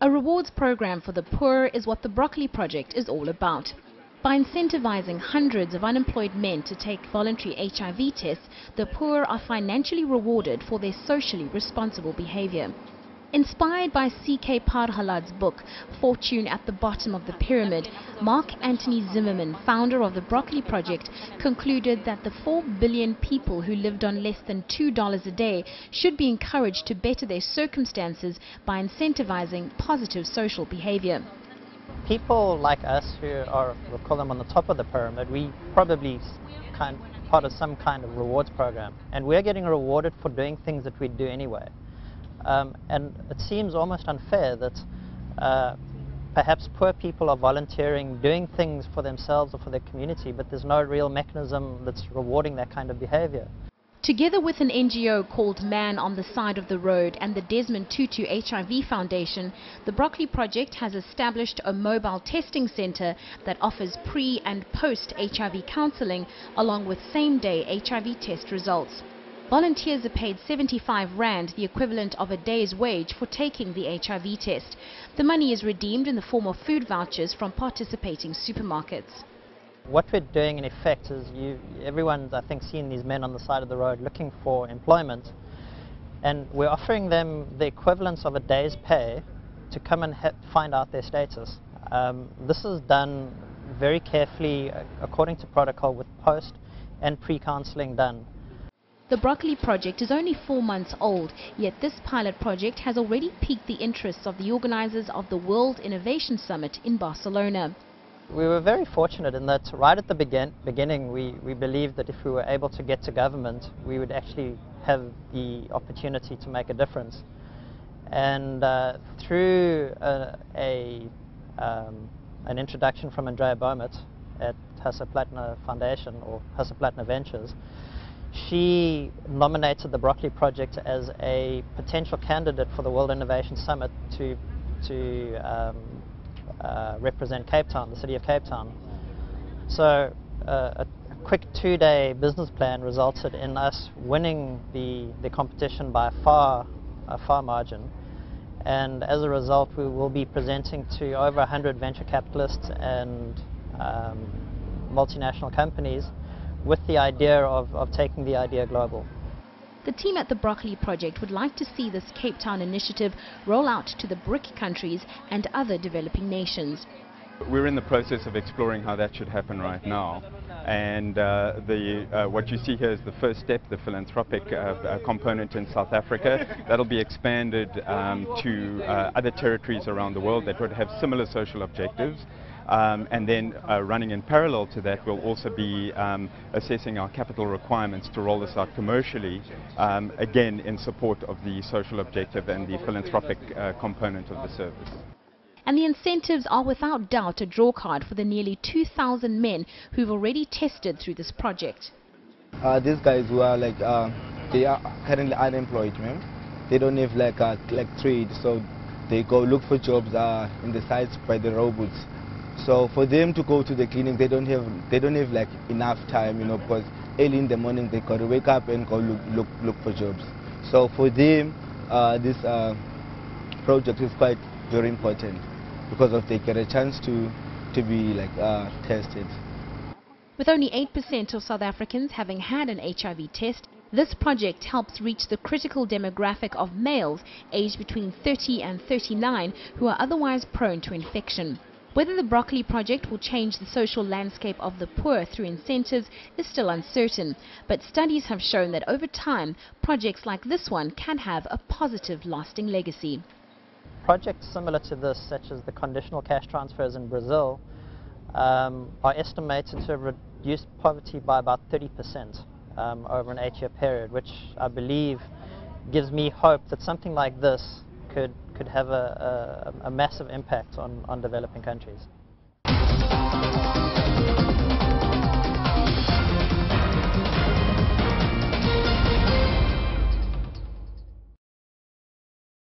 A rewards program for the poor is what the Broccoli Project is all about. By incentivizing hundreds of unemployed men to take voluntary HIV tests, the poor are financially rewarded for their socially responsible behavior. Inspired by C.K. Parhalad's book, Fortune at the Bottom of the Pyramid, Mark Anthony Zimmerman, founder of the Broccoli Project, concluded that the 4 billion people who lived on less than $2 a day should be encouraged to better their circumstances by incentivizing positive social behavior. People like us who are, we'll call them on the top of the pyramid, we probably part of some kind of rewards program, and we're getting rewarded for doing things that we do anyway. And it seems almost unfair that perhaps poor people are volunteering, doing things for themselves or for their community, but there's no real mechanism that's rewarding that kind of behavior. Together with an NGO called Man on the Side of the Road and the Desmond Tutu HIV Foundation, the Broccoli Project has established a mobile testing center that offers pre- and post-HIV counseling along with same-day HIV test results. Volunteers are paid 75 Rand, the equivalent of a day's wage, for taking the HIV test. The money is redeemed in the form of food vouchers from participating supermarkets. What we're doing in effect is everyone's, I think, seen these men on the side of the road looking for employment, and we're offering them the equivalence of a day's pay to come and find out their status. This is done very carefully according to protocol with post and pre-counseling done. The Broccoli Project is only 4 months old, yet this pilot project has already piqued the interests of the organizers of the World Innovation Summit in Barcelona. We were very fortunate in that right at the beginning we believed that if we were able to get to government, we would actually have the opportunity to make a difference. And through an introduction from Andrea Bomet at Hasaplatna Foundation or Hasaplatna Ventures, she nominated the Broccoli Project as a potential candidate for the World Innovation Summit to represent Cape Town, the city of Cape Town. So a quick 2-day business plan resulted in us winning the competition by a far margin. And as a result, we will be presenting to over 100 venture capitalists and multinational companies with the idea of taking the idea global. The team at the Broccoli Project would like to see this Cape Town initiative roll out to the BRIC countries and other developing nations. We're in the process of exploring how that should happen right now. And what you see here is the first step, the philanthropic component in South Africa. That'll be expanded to other territories around the world that would have similar social objectives. And then running in parallel to that, we'll also be assessing our capital requirements to roll this out commercially, again in support of the social objective and the philanthropic component of the service. And the incentives are without doubt a drawcard for the nearly 2,000 men who've already tested through this project. These guys who are they are currently unemployed, man. They don't have like trade, so they go look for jobs in the sites by the robots. So for them to go to the clinic, they don't have like enough time, you know, because early in the morning they got to wake up and go look for jobs. So for them, this project is quite very important because they get a chance to be tested. With only 8% of South Africans having had an HIV test, this project helps reach the critical demographic of males aged between 30 and 39 who are otherwise prone to infection. Whether the Broccoli Project will change the social landscape of the poor through incentives is still uncertain, but studies have shown that over time, projects like this one can have a positive, lasting legacy. Projects similar to this, such as the conditional cash transfers in Brazil, are estimated to have reduced poverty by about 30% over an 8-year period, which I believe gives me hope that something like this could have a massive impact on developing countries.